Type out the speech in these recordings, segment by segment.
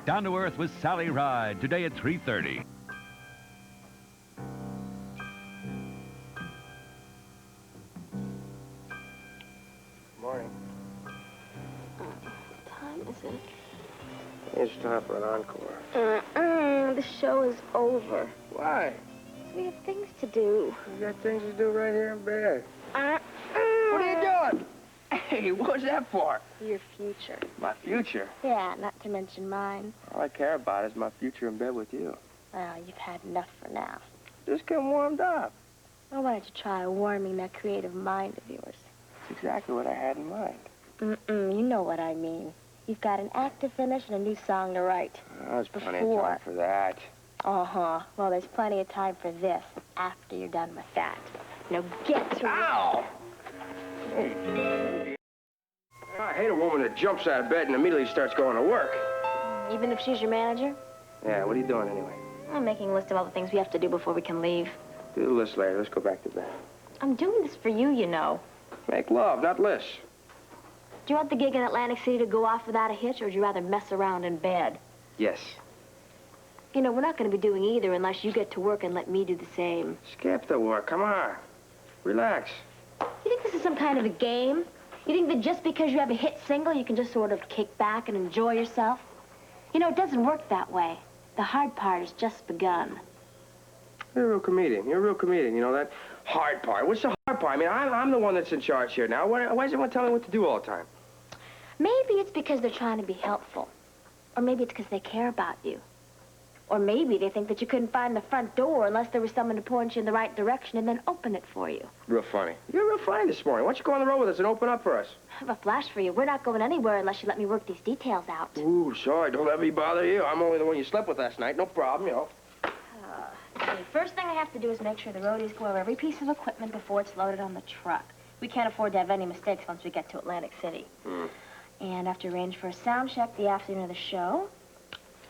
Down to Earth with Sally Ride, today at 3:30. Morning. What time is it? It's time for an encore. The show is over. Why? We have things to do. You got things to do right here in bed. What What are you doing? Hey, what was that for? Your future. My future. Yeah, not to mention mine. All I care about is my future in bed with you. Well, you've had enough for now. Just get warmed up. Well, why don't you try warming that creative mind of yours? That's exactly what I had in mind. You know what I mean. You've got an act to finish and a new song to write. Oh, there's plenty of time for that. Uh-huh. Well, there's plenty of time for this after you're done with that. Now get to Ow! Hey. I hate a woman that jumps out of bed and immediately starts going to work. Even if she's your manager? Yeah, what are you doing anyway? I'm making a list of all the things we have to do before we can leave. Do the list later. Let's go back to bed. I'm doing this for you, you know. Make love, not lists. Do you want the gig in Atlantic City to go off without a hitch, or would you rather mess around in bed? Yes. You know, we're not going to be doing either unless you get to work and let me do the same. Skip the work. Come on. Relax. You think this is some kind of a game? You think that just because you have a hit single, you can just sort of kick back and enjoy yourself? You know, it doesn't work that way. The hard part has just begun. You're a real comedian. You're a real comedian. You know that hard part. What's the hard part? I mean, I'm the one that's in charge here now. Why does everyone tell me what to do all the time? Maybe it's because they're trying to be helpful. Or maybe it's because they care about you. Or maybe they think that you couldn't find the front door unless there was someone to point you in the right direction and then open it for you. Real funny. You're real funny this morning. Why don't you go on the road with us and open up for us? I have a flash for you. We're not going anywhere unless you let me work these details out. Ooh, sorry. Don't let me bother you. I'm only the one you slept with last night. No problem, you know. The first thing I have to do is make sure the roadies go over every piece of equipment before it's loaded on the truck. We can't afford to have any mistakes once we get to Atlantic City. And I have to arrange for a sound check the afternoon of the show.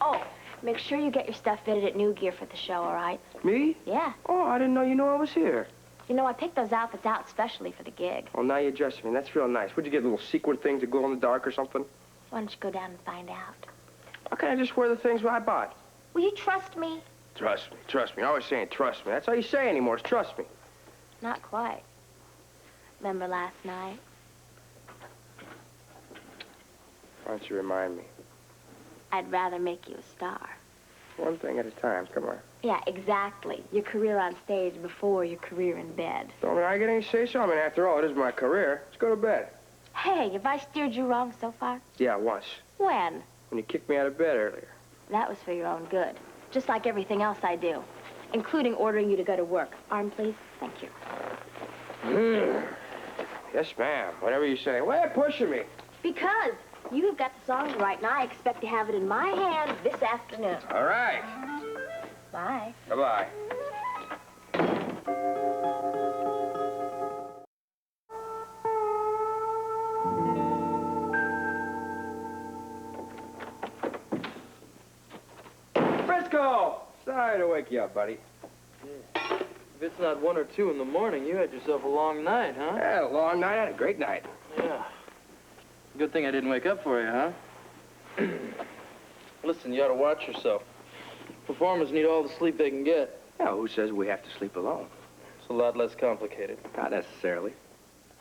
Oh, make sure you get your stuff fitted at New Gear for the show, all right? Me? Yeah. Oh, I didn't know you knew I was here. You know, I picked those outfits out specially for the gig. Well, now you're dressing me. That's real nice. Would you get little sequin things that glow in the dark or something? Why don't you go down and find out? Why can't I just wear the things I bought? Will you trust me? Trust me, trust me. You're always saying trust me. That's all you say anymore is trust me. Not quite. Remember last night? Why don't you remind me? I'd rather make you a star. One thing at a time. Come on. Yeah, exactly. Your career on stage before your career in bed. Don't mean I get any say-so. I mean, after all, it is my career. Let's go to bed. Hey, have I steered you wrong so far? Yeah, once. When? When you kicked me out of bed earlier. That was for your own good. Just like everything else I do, including ordering you to go to work. Arm, please. Thank you. Yes, ma'am. Whatever you say. Why are you pushing me? Because you've got the song to write, and I expect to have it in my hand this afternoon. All right. Bye. Bye-bye. Frisco! Sorry to wake you up, buddy. Yeah. If it's not 1 or 2 in the morning, you had yourself a long night, huh? I had a long night. I had a great night. Yeah. Good thing I didn't wake up for you, huh? Listen, you ought to watch yourself. Performers need all the sleep they can get. Yeah, who says we have to sleep alone? It's a lot less complicated. Not necessarily.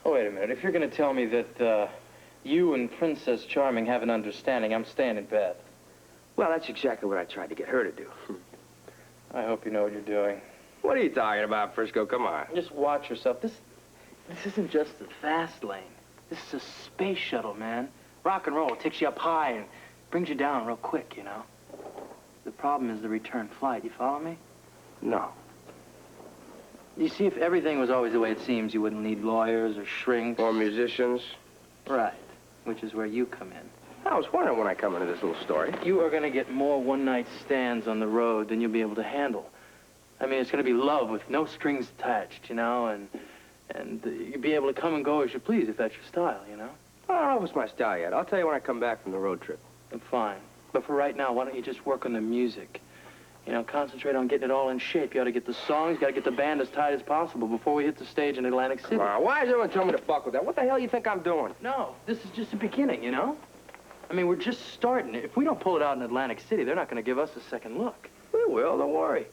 Oh, wait a minute. If you're going to tell me that you and Princess Charming have an understanding, I'm staying in bed. Well, that's exactly what I tried to get her to do. I hope you know what you're doing. What are you talking about, Frisco? Come on. Just watch yourself. This isn't just the fast lane. This is a space shuttle, man. Rock and roll. It takes you up high and brings you down real quick, you know. The problem is the return flight. You follow me? No. You see, if everything was always the way it seems, you wouldn't need lawyers or shrinks. Or musicians. Right. Which is where you come in. I was wondering when I come into this little story. You are going to get more one-night stands on the road than you'll be able to handle. I mean, it's going to be love with no strings attached, you know, and you'll be able to come and go as you please if that's your style, you know? I don't know if it's my style yet. I'll tell you when I come back from the road trip. Then fine. But for right now, why don't you just work on the music? You know, concentrate on getting it all in shape. You got to get the songs, you got to get the band as tight as possible before we hit the stage in Atlantic City. Why does everyone tell me to fuck with that? What the hell you think I'm doing? No, this is just the beginning, you know? I mean, we're just starting. If we don't pull it out in Atlantic City, they're not going to give us a second look. We will, don't worry.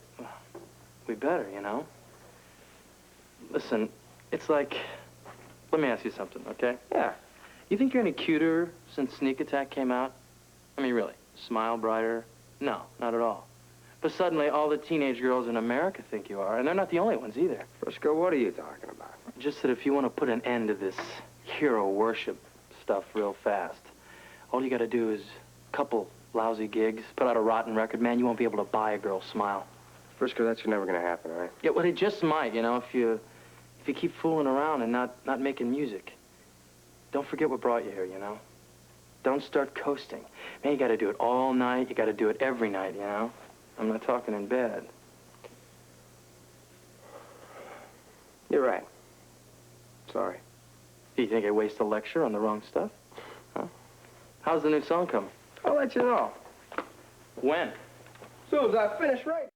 We better, you know? Listen, it's like... Let me ask you something, okay? Yeah. You think you're any cuter since Sneak Attack came out? I mean, really, smile brighter? No, not at all. But suddenly, all the teenage girls in America think you are, and they're not the only ones either. Frisco, what are you talking about? Just that if you want to put an end to this hero worship stuff real fast, all you got to do is a couple lousy gigs, put out a rotten record, man, you won't be able to buy a girl's smile. Frisco, that's never gonna happen, all right? Yeah, well, it just might, you know, if you keep fooling around and not making music. Don't forget what brought you here, you know? Don't start coasting. Man, you got to do it all night. You got to do it every night, you know? I'm not talking in bed. You're right. Sorry. You think I waste a lecture on the wrong stuff? Huh? How's the new song coming? I'll let you know. When? As soon as I finish writing.